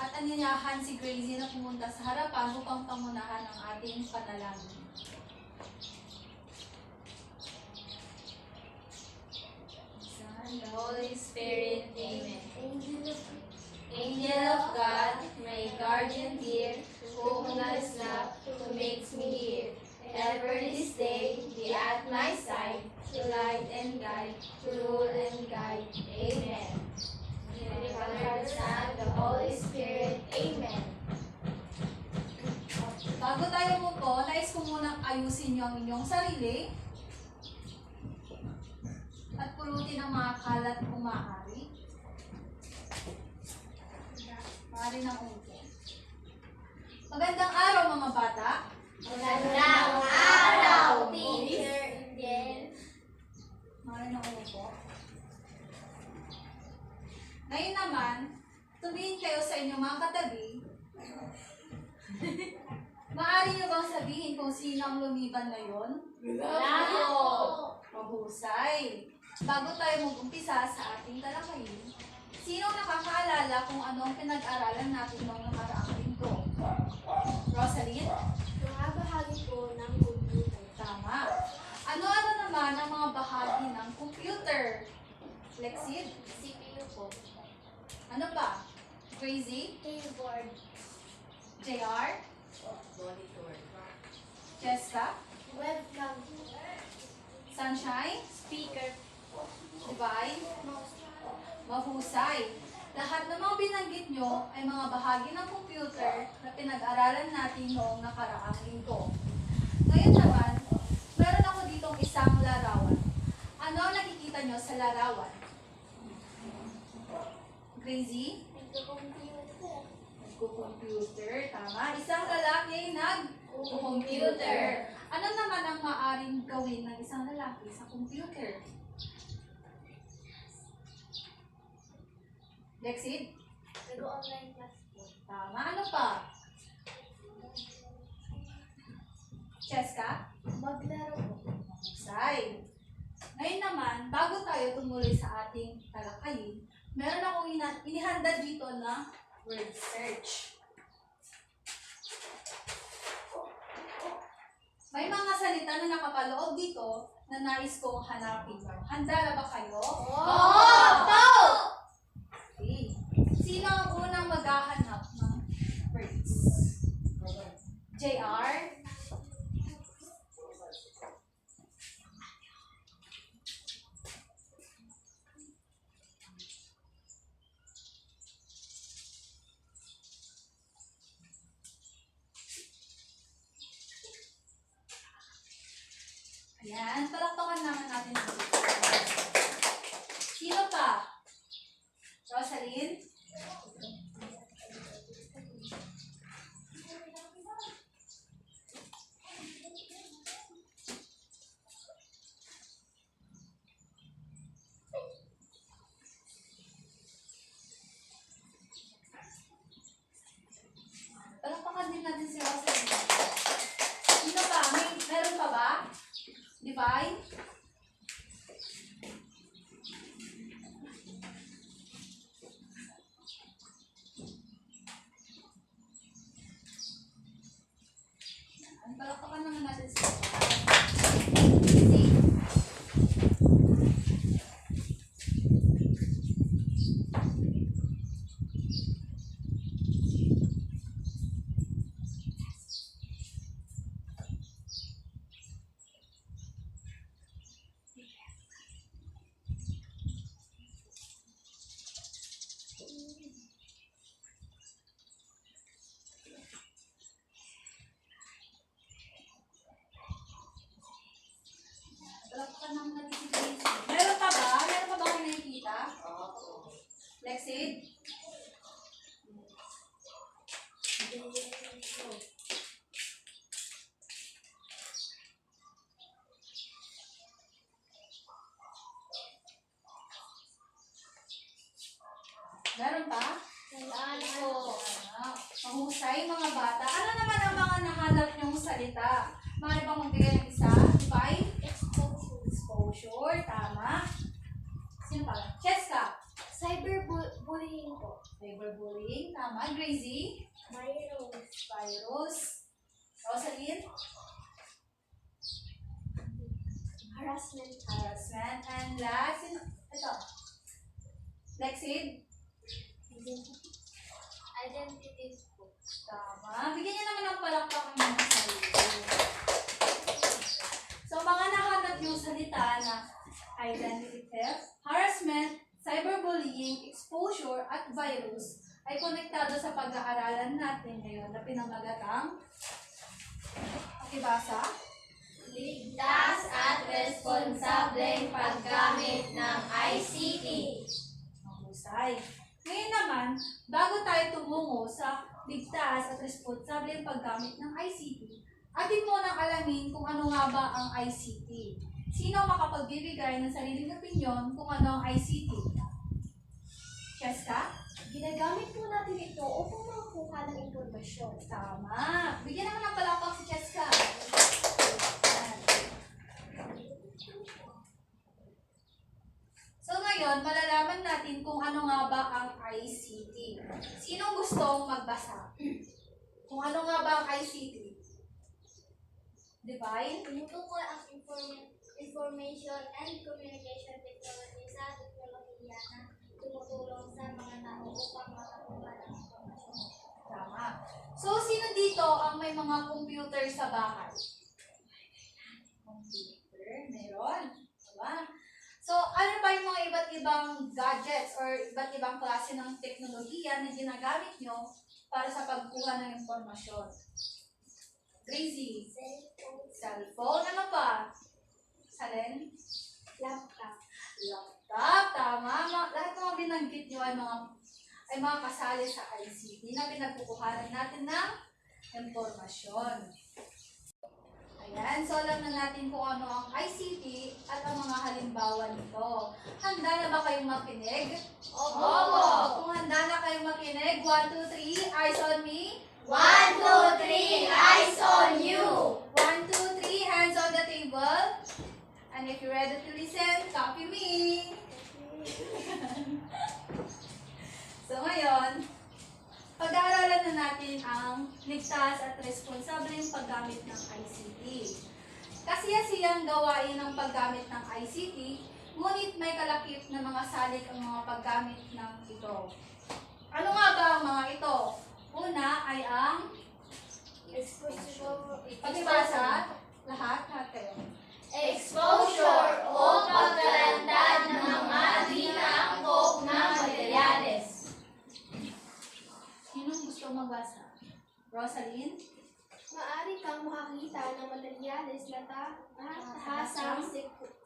At anyayahan si Gracie na pumunta sa harapan upang pangunahan ang ating panalangin. Son, the Holy Spirit, Amen. Angel of God, my guardian dear, whom lies love, who makes me hear, ever this day be at my side, to light and guide, to rule and guide. Amen. In the Father, the Son, the Holy Spirit. Amen. Bago tayo umupo, nais ko munang ayusin niyo ang inyong sarili at pulutin ang mga kalat kung maaari. Maaari ng umupo. Magandang araw mga bata. Magandang araw, Teacher Angel. Maaari ng umupo. Ngayon naman, tumingin kayo sa inyong mga katabi. Maaari niyo bang sabihin kung sino ang lumiban ngayon? Bravo! Mahusay! Bago tayo mag-umpisa sa ating talakayin, sino ang nakakaalala kung ano ang pinag-aralan natin noong nakaraang linggo? Rosaline? Mga bahagi po ng computer. Tama. Ano-ano naman ang mga bahagi ng computer? Lexid? CPU po. Ano pa? Crazy? Keyboard. JR? Monitor. Jessica? Webcam. Sunshine? Speaker. Divine? Mouse. Mahusay. Lahat ng mga binanggit nyo ay mga bahagi ng computer na pinag-aralan natin noong nakaraang linggo. Ngayon naman, meron ako ditong isang larawan. Ano ang nakikita nyo sa larawan? Crazy? Nagko-computer. Nagko-computer. Tama. Isang lalaki nag-computer. Ano naman ang maaring gawin ng isang lalaki sa computer? Lexid? Nag-online class po. Tama. Ano pa? Cheska? Maglaro po. Mahusay. Ngayon naman, bago tayo tumuloy sa ating talakayin, meron akong inihanda dito na word search. May mga salita na nakapaloob dito na nais kong hanapin. Handa na ba kayo? Opo! Okay. Sino ang unang maghahanap ng words? JR? Ayan, palakpakan naman natin. Sino pa? Rosaline? Palakpakan din natin si Rosaline. Sino pa? Meron pa ba? Divine? Palakpakan naman natin si Rosaline. Palakpakan naman natin si Gracie. Meron pa ba? Meron pa ba kayo nakikita? Lexid? Meron pa? Ano? Mahusay mga bata. Ano naman ang mga nahanap niyong salita? Maaari bang magbigay ng isa? Divine? Exposure. Exposure. Tama. Sino pa? Cheska. Cyberbullying. Cyberbullying. Tama. Gracie? Virus. Rosaline? Harassment. Harassment. And last, ito. Lexid? Identity. Tama. Bigyan niyo naman ng palakpak ang mga sarili. So, mga nahanap yung salita na identity theft, harassment, cyberbullying, exposure, at virus ay konektado sa pag-aaralan natin ngayon na pinamagatang pakibasa. Ligtas at responsableng paggamit ng ICT. Mahusay. Ngayon naman, bago tayo tumungo sa ligtas at responsableng paggamit ng ICT, atin mo nang alamin kung ano nga ba ang ICT. Sino makapagbibigay ng sariling opinyon kung ano ang ICT? Cheska? Ginagamit po natin ito upang makakuha ng impormasyon. Tama. Bigyan naman ng palakpak si Cheska. So ngayon, malalaman natin kung ano nga ba ang ICT. Sinong gustong magbasa? Kung ano nga ba ang ICT? Divine? Tumutukoy ang information and communication technology sa teknolohiya na tumutulong sa mga tao upang makakuha ng impormasyon. Tama. So, sino dito ang may mga computer sa bahay? Computer? Meron. Diba? So, ano ba yung mga iba't ibang gadgets or iba't ibang klase ng teknolohiya na ginagamit nyo para sa pagkuha ng impormasyon? Crazy. Cellphone. Ano pa? Salen? Laptop. Laptop. Tama. Lahat ng mga binanggit nyo ay mga kasali sa ICT na pinagkukuhanan natin ng impormasyon. Ayan, so alam na natin kung ano ang ICT at ang mga halimbawa nito. Handa na ba kayong makinig? Opo! Kung handa na kayong makinig, 1, 2, 3, eyes on me. 1, 2, 3, eyes on you! 1, 2, 3, hands on the table. And if you're ready to listen, copy me. So ngayon, pag-aaralan na natin ang ligtas at responsableng paggamit ng ICT. Kasiyasiyang gawain ang paggamit ng ICT, ngunit may kalakip na mga salik ang mga paggamit ng ito. Ano nga ba ang mga ito? Una ay ang pagbasa. Lahat kayo. Exposure o pagkalantad ng mga di naangkop na materyales. Sinong gusto magbasa? Rosaline? Maaari kang makakita ng materyales na tahasang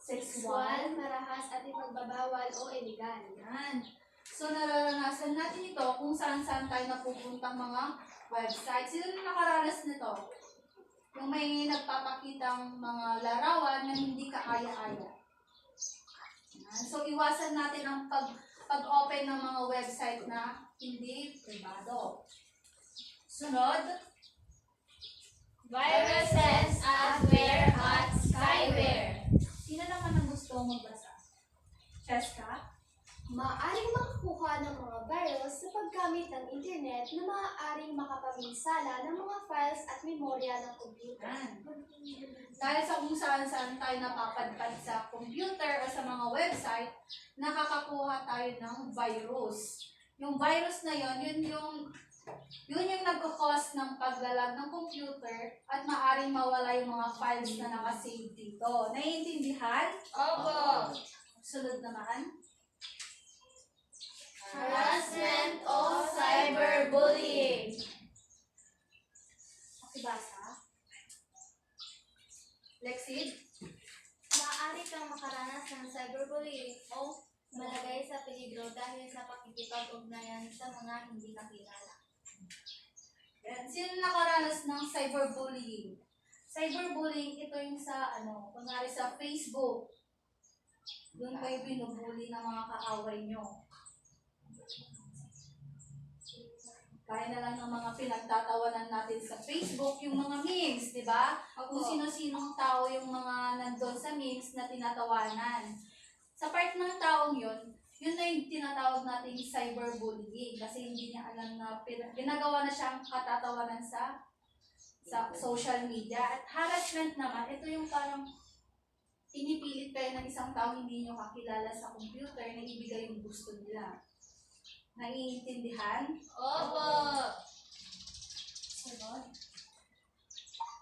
sexual, marahas at ipagbabawal o iligal. Yan. So, nararanasan natin ito kung saan-saan tayo napupuntang mga websites. Sino na nakaranas nito? Yung may nagpapakitang mga larawan na hindi kaaya-aya. Yan. So, iwasan natin ang pag-open ng mga website na hindi privado. Sunod. Viruses, adware, at spyware. Sino naman ang gusto magbasa? Cheska? Maaaring makakuha ng mga virus sa paggamit ng internet na maaaring makapaminsala ng mga files at memorya ng computer. Yan. Dahil sa kung saan-saan tayo napapadpad sa computer o sa mga website, nakakakuha tayo ng virus. Yung virus na yun yung nagkakos ng paglalag ng computer at maaaring mawala yung mga files na nakasave dito. Naiintindihan? Opo! Sunod naman. Harassment o cyberbullying. Pakibasa. Lexid? Maaari kang makaranas ng cyberbullying o malagay sa peligro dahil sa pakikipag-ugnayan sa mga hindi kakilala. Yan. Sino nakaranas ng cyberbullying? Cyberbullying, ito yung sa, kunwari sa Facebook. Doon kayo binubully ng mga kaaway nyo. Kaya na lang ng mga pinagtatawanan natin sa Facebook, yung mga memes, di ba? Kung sino-sinong tao yung mga nandun sa memes na tinatawanan. Sa part ng taong yun yun na yung tinatawag nating cyberbullying kasi hindi niya alam na ginagawa na siyang katatawanan sa social media. At harassment naman, ito yung parang pinipilit kayo ng isang tao hindi nyo kakilala sa computer na ibigay yung gusto nila. Naiintindihan? Opo. Sunod.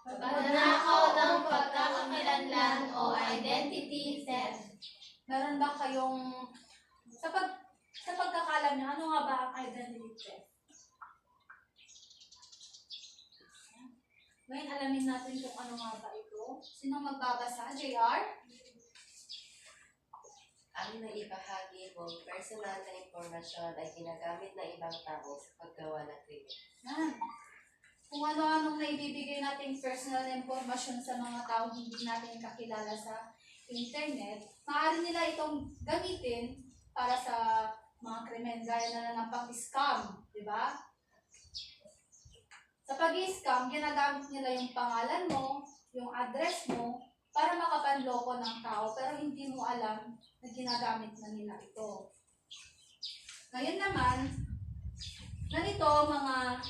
Pagnakaw ng pagkakakilanlan o identity theft. Meron ba kayong, sa pagkakalam niyo, ano nga ba ang identity theft? Ngayon, alamin natin kung ano nga ba ito. Sino magbabasa? JR? Ang naibahagi mong personal na impormasyon ay ginagamit ng ibang tao sa paggawa ng krimen. Yan. Kung ano-anong naibibigay nating personal na impormasyon sa mga tao hindi natin kakilala sa internet, maaari nila itong gamitin para sa mga krimen gaya na ng pang-scam, di ba? Sa pag-scam, ginagamit nila yung pangalan mo, yung address mo, para makapanloko ng tao, pero hindi mo alam na ginagamit na nila ito. Ngayon naman, ganito mga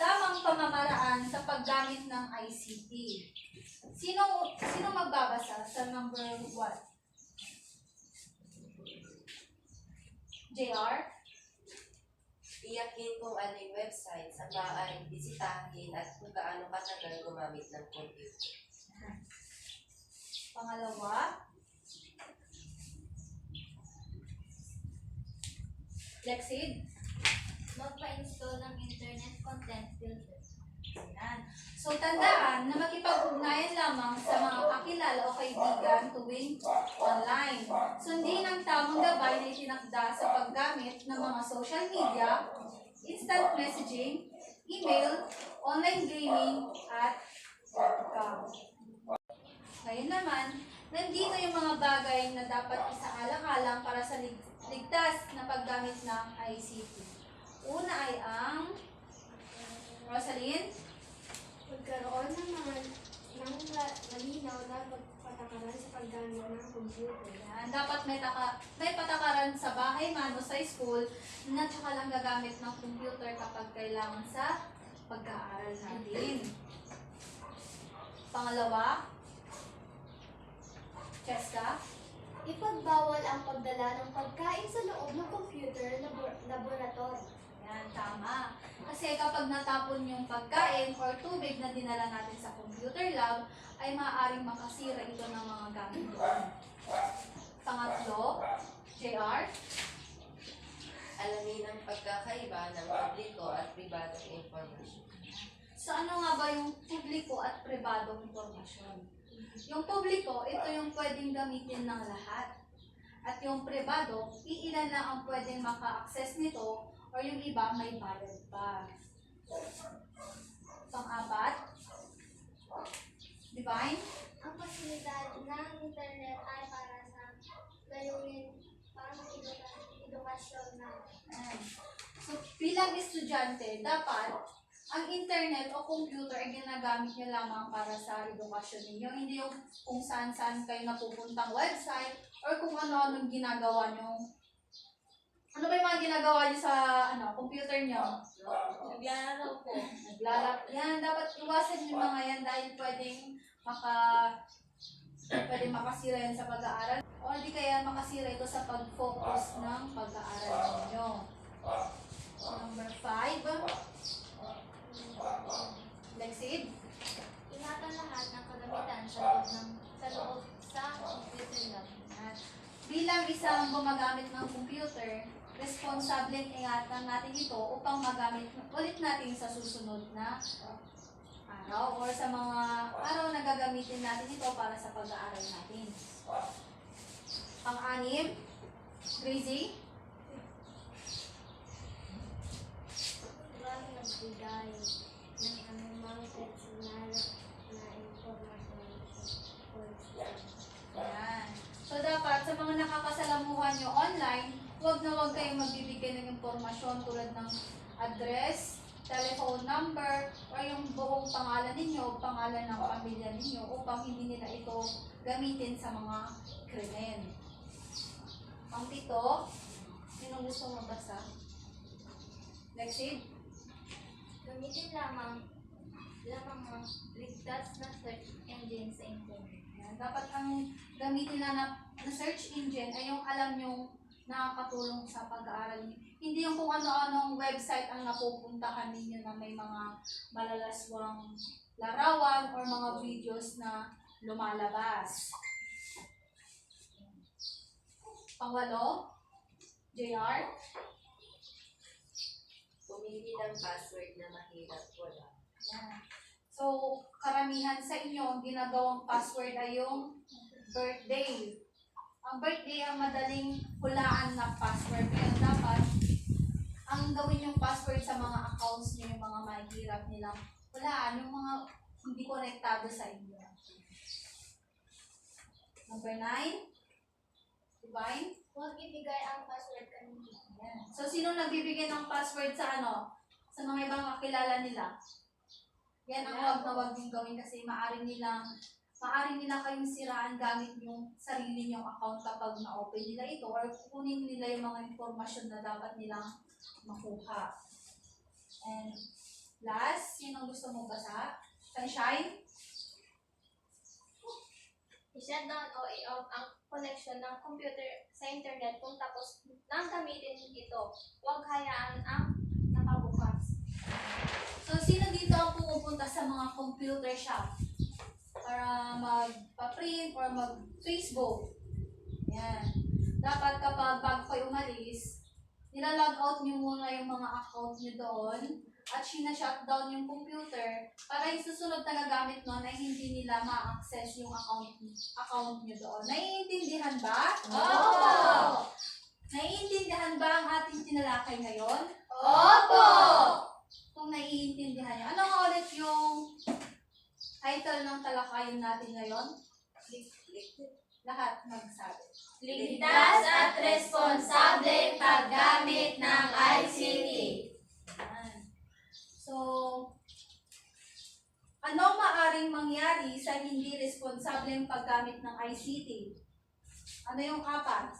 tamang pamamaraan sa paggamit ng ICT. Sino magbabasa sa number 1? JR? Iyakin kung ano yung websites ang maaaring bisitahin at kung gaano katagal gumamit ng computer. Pangalawa? Lexid? Magpa-install ng internet content filter. Ayan. So, tandaan na makipag-ugnayan lamang sa mga kakilala o kaibigan tuwing online. Sundin ang tamang gabay na itinakda sa paggamit ng mga social media, instant messaging, email, online gaming, at webcam. Ngayon naman, nandito yung mga bagay na dapat isaalang-alang para sa ligtas na paggamit ng ICT. Una ay ang Rosaline? Magkaroon ng malinaw na patakaran sa paggamit ng computer. Yan. Dapat may patakaran sa bahay man o sa school na tsaka lang gagamit ng computer kapag kailangan sa pag-aaral natin. Pangalawa, Cheska? Ipagbawal ang pagdala ng pagkain sa loob ng computer laboratory. Yan, tama. Kasi kapag natapon yung pagkain or tubig na dinala natin sa computer lab, ay maaaring makasira ito ng mga gamit doon. Pangatlo, JR? Alamin ang pagkakaiba ng publiko at pribadong impormasyon. So ano nga ba yung publiko at pribadong impormasyon? Yung publiko, ito yung pwedeng gamitin ng lahat. At yung pribado, iilan lang ang pwedeng maka-access nito o yung iba may bayad pa. Pang-apat, Divine? Ang pasilidad ng internet ay para sa layunin pang-edukasyon na. Ayan. So bilang estudyante, dapat ang internet o computer ay ginagamit nyo lamang para sa edukasyon ninyo. Hindi yung kung saan-saan kayo napupuntang website or kung ano-anong ginagawa nyo. Ano ba yung mga ginagawa nyo sa computer nyo? Naglalaro po. Naglalap. Yan, dapat iwasan yung mga yan dahil pwedeng makasira yan sa pag-aaral. O di kaya makasira ito sa pag-focus ng pag-aaral ninyo. Number 5. Lexid? Ingatan lahat ng kagamitan sa loob sa computer lab. At bilang isang gumagamit ng computer, responsableng ingatan natin ito upang magamit ulit natin sa susunod na araw or sa mga araw na gagamitin natin ito para sa pag-aaral natin. Pang-anim, Gracie? Huwag nagbigay ng anumang personal na impormasyon sa Ayan. So dapat sa mga nakakasalamuhan nyo online, huwag na huwag kayong magbibigay ng impormasyon tulad ng address, telephone number, o yung buong pangalan ninyo, pangalan ng pamilya ninyo upang hindi nila ito gamitin sa mga krimen. Ang 7, sinong gusto mo basa? Lexid? Gamitin lamang ng ligtas na search engine sa internet. Yan. Dapat ang gamitin na search engine ay yung alam yung nakakatulong sa pag-aaral niyo. Hindi yung kung ano-anong website ang napupuntahan ninyo na may mga malalaswang larawan or mga videos na lumalabas. Pangwalo, JR? Pumili ng password na mahirap wala. Yan. So, karamihan sa inyo, ang ginagawang password ay yung birthday. Ang birthday ang madaling hulaan na password. Kaya dapat, ang gawin yung password sa mga accounts niyo, yung mga mahirap nilang hulaan, yung mga hindi konektado sa inyo. Number 9, Divine. Huwag ibigay ang password kanina. Yan. So, sino nagbibigay ng password sa sa mga ibang kakilala nila? Yan ang wag na wag yung gawin kasi maaari nila kayong siraan gamit yung sarili niyong account kapag na-open nila ito or kukunin nila yung mga informasyon na dapat nilang makuha. And last, sino gusto mo basa? Sunshine? I-shut down o i-off ang connection ng computer sa internet kung tapos nang gamitin ito. Huwag hayaan ang nakabukas. So, sino dito ang pumupunta sa mga computer shop para magpa-print or mag-Facebook? Yan. Dapat kapag bago kayo umalis, nilalog out nyo muna yung mga account nyo doon at sinashutdown yung computer para yung susunod na gagamit nun ay hindi nila ma-access yung account nyo doon. Naiintindihan ba? Opo! Naiintindihan ba ang ating tinalakay ngayon? Opo! Kung naiintindihan niyo. Ano nga ulit yung title ng talakayan natin ngayon? Lahat magsabi. Ligtas at responsable paggamit ng ICT. Yan. So, ano maaring mangyari sa hindi responsableng paggamit ng ICT? Ano yung 4?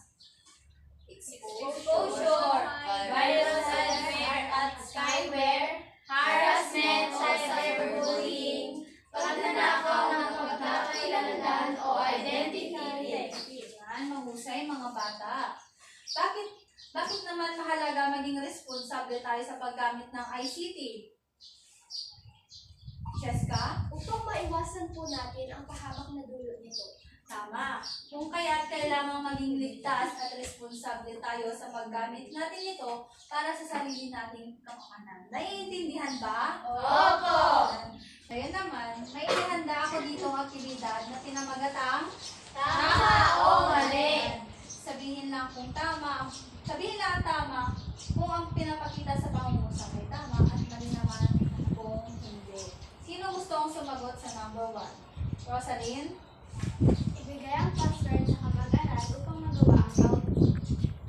Exposure, viral malware at spyware, harassment o cyberbullying, pagnanakaw ng pagkakakilanlan o identity theft. Yan, mahusay mga bata. Bakit naman mahalaga maging responsable tayo sa paggamit ng ICT? Cheska? Upang maiwasan po natin ang pahamak na dulot nito. Tama. Kung kaya't kailangan maging ligtas at responsable tayo sa paggamit natin ito para sa sarili nating kapakanan. Naiintindihan ba? Opo! Ngayon naman, may ihanda ako dito ang aktibidad na pinamagatang Tama o mali? Sabihin lang kung tama. Sabihin lang ang tama kung ang pinapakita sa pangungusap ay tama at mali naman kung hindi. Sino gusto ang sumagot sa number 1? Rosaline? Ibigay ang password sa kamag-aral upang magawa ang output.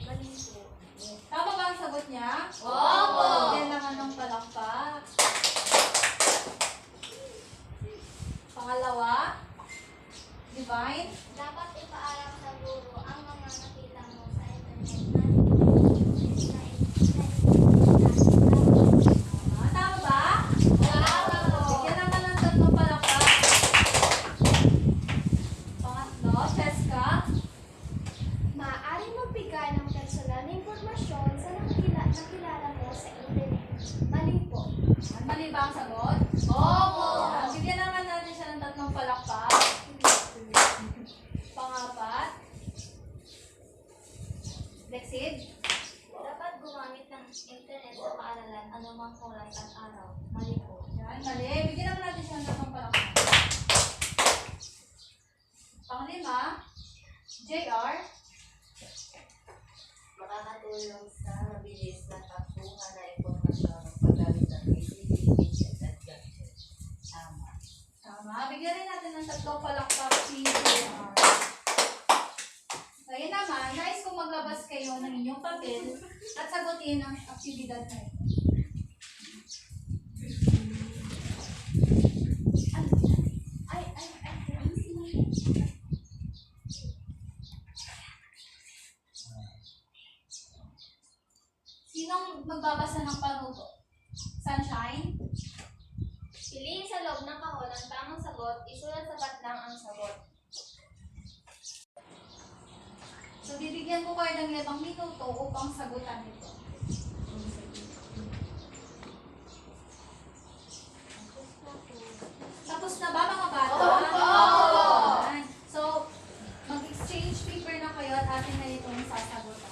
Mali po. Tama ba ang sagot niya? Opo! Yan naman ng palakpak. Pangalawa? Divine? Dapat ipaalam sa guro ang mga nakita mo sa internet Tama ba? Tama po! Bigyan naman ng 3 palakpak. Pangatlo, Cheska? Maaari magbigay ng personal na impormasyon sa nakilala mo sa internet. Mali po. Mali ba ang sagot? Opo! Bigyan naman natin siya ng 3 palakpak. Pangapat? Lexid? Dapat gumamit ng internet sa paaralan anumang oras at araw. Mali po. Yan, mali. Bigyan naman natin siya ng 3 palakpak. Panglima? JR? Makakatulong sa mabilis na pagkuha ng impormasyon ng paggamit ng ICT, gadget at gadget. Tama. Tama. Bigyan rin natin ng 3 palakpak si JR. Ngayon naman, nais kong maglabas kayo ng inyong papel at sagutin ang aktibidad na ito. Sinong magbabasa ng panuto? Sunshine? Piliin sa loob ng kahon ang tamang sagot, isulat sapat lang ang sagot. So, bibigyan ko kayo ng 5 minuto upang sagutan ito. Tapos na ba mga bata? Ayan. So, mag-exchange paper na kayo at atin na itong sasagutan. Ayan.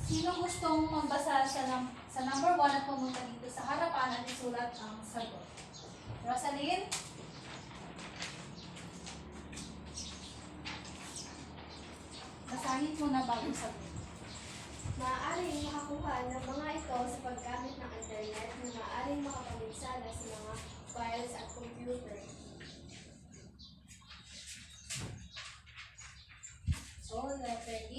Sino gustong magbasa sa number 1 at pumunta dito sa harapan at isulat ang sagot? Rosaline? Basahin mo na bago sagot. Maaaring makakuha ng mga ito sa paggamit ng internet na maaaring makapaminsala sa mga files at computer. So, letter D.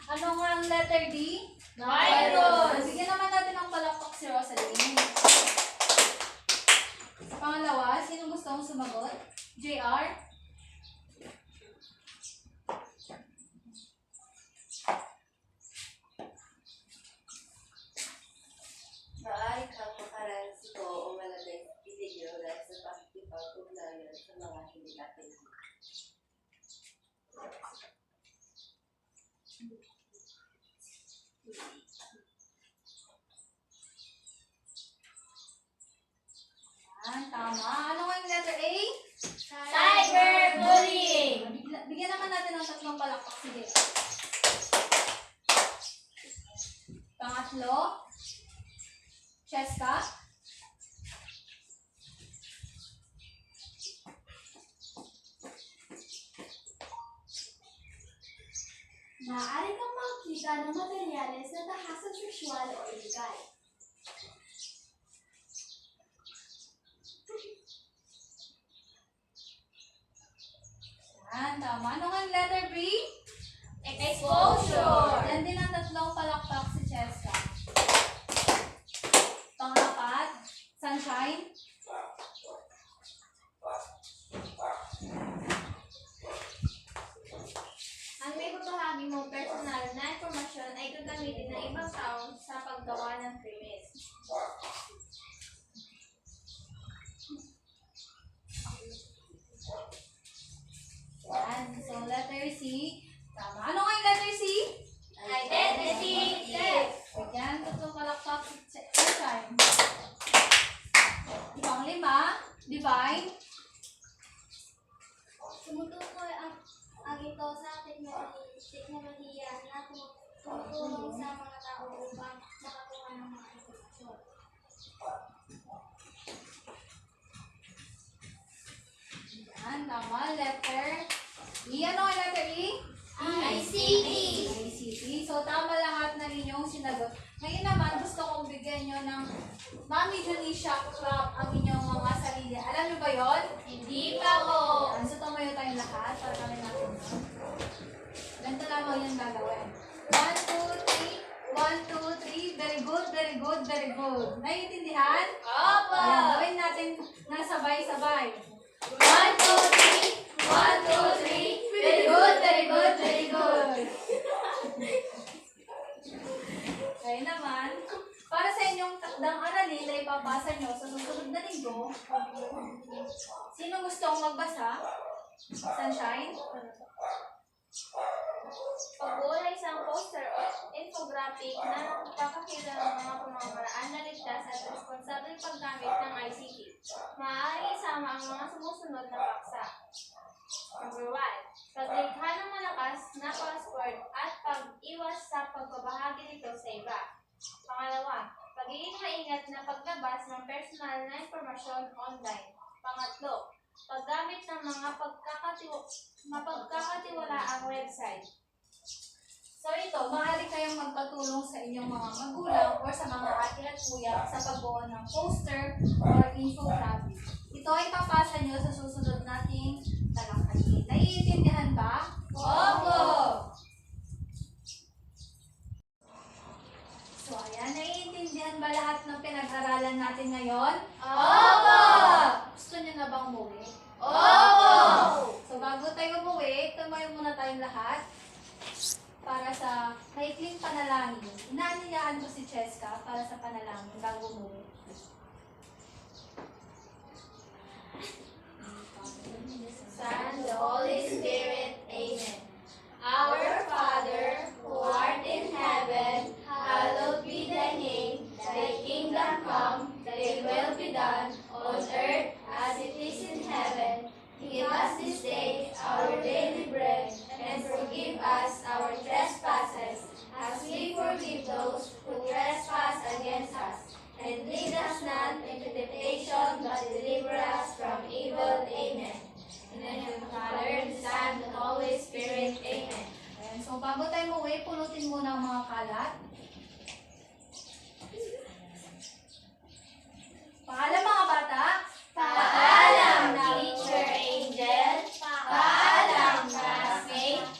Ano nga ang letter D? Virus! Bigyan naman natin ng palakpak si Rosaline. Sa pangalawa, sino gusto mong sumagot? JR? Maaari kang makaransito o malagay sa video dahil sa pakikipag-ugnayan sa mga hindi natin. Yan, tama. Ano nga yung letter A? Cyberbullying! Bigyan naman natin ng 3 palakpak. Sige. Pangatlo. Cheska. Maaari kang makakita ng materyales na tahasang sexual o illegal. Yan, tama. Ano nga yung letter B? Exposure! Yan din ang 3 palakpak si Cheska. Pang-4, Sunshine. Ang may babahagi mong personal na impormasyon ay gagamitin ng ibang tao sa paggawa ng krimen. Yan. So, letter C. Tama. Ano nga yung letter C? Identity theft! Yan, 3 palakpak si Sunshine. Pang-5, Divine. Tumutukoy ang ito sa teknolohiya na tumutulong sa mga tao upang makakuha ng mga impormasyon. Yan, tama. Letter E. Ano ang letter E? ICT! ICT. So, tama lahat ng inyong sinagot. Ngayon naman, gusto kong bigyan nyo ng Mami Janisha clap ang inyong mga sarili. Alam nyo ba yon? Hindi pa po! Yan. So, tumayo tayong lahat para kami natin. Ganito lamang yung gagawin. 1, 2, 3. 1, 2, 3. Very good, very good, very good. Naiintindihan? Opo! Ayan, gawin natin na sabay-sabay. 1, 2, 3! 1, 2, 3! Very good, very good, very good! Kaya naman, para sa inyong takdang aralin na ipapasa nyo sa susunod na linggo, sino gustong magbasa? Sunshine? Pagbuo ay isang poster o infographic na nagpapakita ng mga pamamaraan na ligtas at responsabling paggamit ng ICT. Maaaring isama ang mga sumusunod na paksa. Number 1. Paglikha ng malakas na password at pag-iwas sa pagbabahagi nito sa iba. Pangalawa, pagiging maingat na paglabas ng personal na impormasyon online. Pangatlo, paggamit ng mga mapagkakatiwalaang website. So ito, maaari kayong magpatulong sa inyong mga magulang or sa mga ate at kuya sa pagbuo ng poster or infographic. Ito ay papasa nyo sa susunod nating talakayin. Naiintindihan ba? Opo! So ayan, naiintindihan ba lahat ng pinag-aralan natin ngayon? Opo! Gusto nyo na bang umuwi? Opo! So bago tayo umuwi, lahat para sa maikling panalangin. Inaanyayahan ko si Cheska para sa panalangin bago umuwi. Son, the Holy Spirit. Amen. Our Father, who art in heaven, hallowed be thy name. Thy kingdom come, thy will be done, on earth as it is in heaven. Give us this day our daily bread, and forgive us our trespasses, as we forgive those who trespass against us. And lead us not into temptation, but deliver us from evil. Amen. In the name of the Father, the Son, and the Holy Spirit. Amen. Ayan, so bago tayo umuwi, pulutin muna ang mga kalat. Paalam mga bata! Paalam, Teacher Angel. Paalam, classmate.